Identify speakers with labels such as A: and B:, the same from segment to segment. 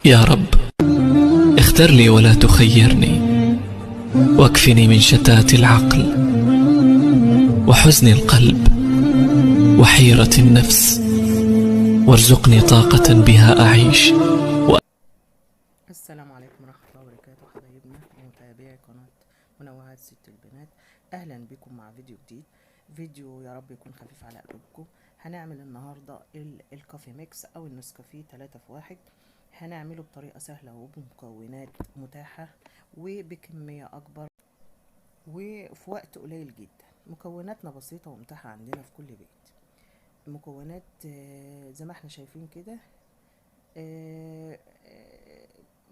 A: يا رب اختر لي ولا تخيرني، واكفني من شتات العقل وحزن القلب وحيرة النفس، وارزقني طاقة بها أعيش.
B: السلام عليكم ورحمة الله وبركاته حبايبنا ومتابعي قناة منوعات ست البنات. أهلا بكم مع فيديو جديد. فيديو يا رب يكون خفيف على قلوبكم. هنعمل النهاردة الكافي ميكس أو النسكافيه 3 في 1. هنعمله بطريقة سهلة وبمكونات متاحة وبكمية أكبر وفي وقت قليل جدا. مكوناتنا بسيطة ومتاحة عندنا في كل بيت. مكونات زي ما احنا شايفين كده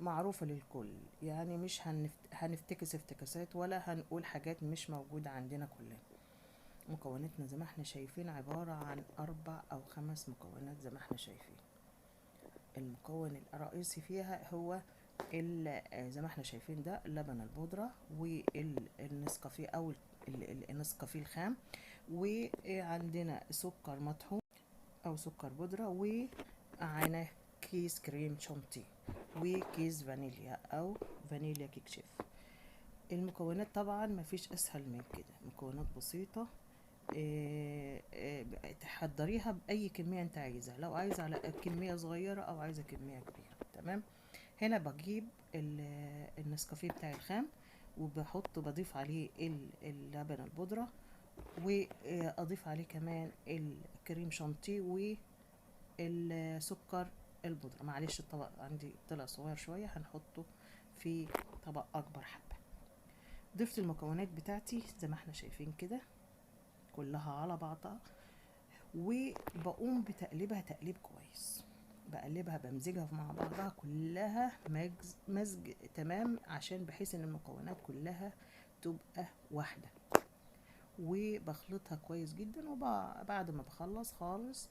B: معروفة للكل، يعني مش هنفتكس افتكاسات ولا هنقول حاجات مش موجودة عندنا كلنا. مكوناتنا زي ما احنا شايفين عبارة عن 4 أو 5 مكونات زي ما احنا شايفين. المكون الرئيسي فيها هو زي ما احنا شايفين ده اللبن البودرة والنسكافيه أو النسكافيه الخام، وعندنا سكر مطحون أو سكر بودرة، وعنا كيس كريم شانتيه وكيس فانيليا او فانيليا كيك شيف. المكونات طبعا مفيش اسهل من كده، مكونات بسيطة تحضريها باي كمية انت عايزها، لو عايزة على كمية صغيرة او عايزة كمية كبيرة. تمام. هنا بجيب النسكافيه بتاعي الخام بضيف عليه اللبن البودرة، واضيف عليه كمان الكريم شانتيه والسكر البودرة. معلش الطبق عندي طلع صغير شوية، هنحطه في طبق اكبر حبة. ضفت المكونات بتاعتي زي ما احنا شايفين كده كلها على بعضها، وبقوم بتقليبها تقليب كويس، بقلبها بمزجها مع بعضها كلها مزج تمام، عشان بحيث ان المكونات كلها تبقى واحدة، وبخلطها كويس جدا. وبعد ما بخلص خالص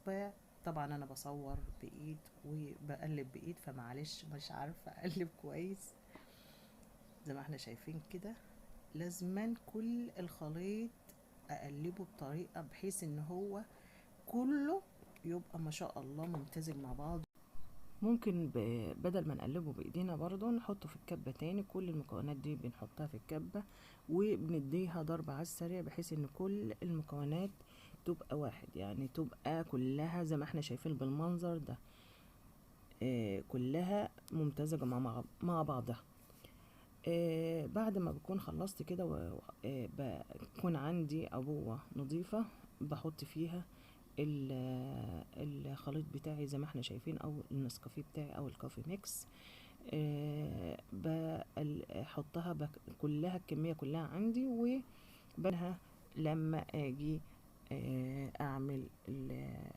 B: طبعا انا بصور بايد وبقلب بايد، فمعلش مش عارفه اقلب كويس. زي ما احنا شايفين كده لازما كل الخليط اقلبه بطريقه بحيث ان هو كله يبقى ما شاء الله ممتزج مع بعض. ممكن بدل ما نقلبه بايدينا برضو نحطه في الكبة تاني. كل المكونات دي بنحطها في الكبة وبنديها ضربة على السريع بحيث ان كل المكونات تبقى واحد، يعني تبقى كلها زي ما احنا شايفين بالمنظر ده، كلها ممتزجة مع بعضها. بعد ما بكون خلصت كده بكون عندي عبوة نظيفة بحط فيها الخليط بتاعي زي ما احنا شايفين، او النسكافيه بتاعي او الكافي ميكس. بحطها كلها الكمية كلها عندي، وبنها لما اجي اعمل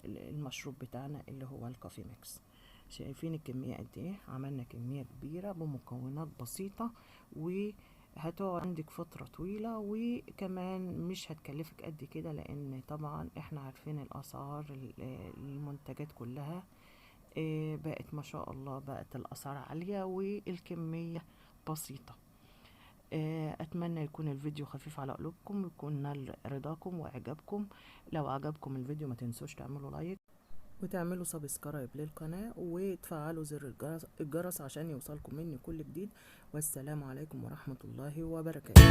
B: المشروب بتاعنا اللي هو الكافي ميكس. شايفين الكمية قد ايه؟ عملنا كمية كبيرة بمكونات بسيطة، وهتقعد عندك فترة طويلة، وكمان مش هتكلفك قد كده، لان طبعا احنا عارفين الاسعار المنتجات كلها بقت ما شاء الله، بقت الاسعار عالية والكمية بسيطة. اتمنى يكون الفيديو خفيف على قلوبكم، يكون نال رضاكم واعجابكم. لو عجبكم الفيديو ما تنسوش تعملوا لايك وتعملوا سبسكرايب للقناة وتفعلوا زر الجرس عشان يوصلكم مني كل جديد. والسلام عليكم ورحمة الله وبركاته.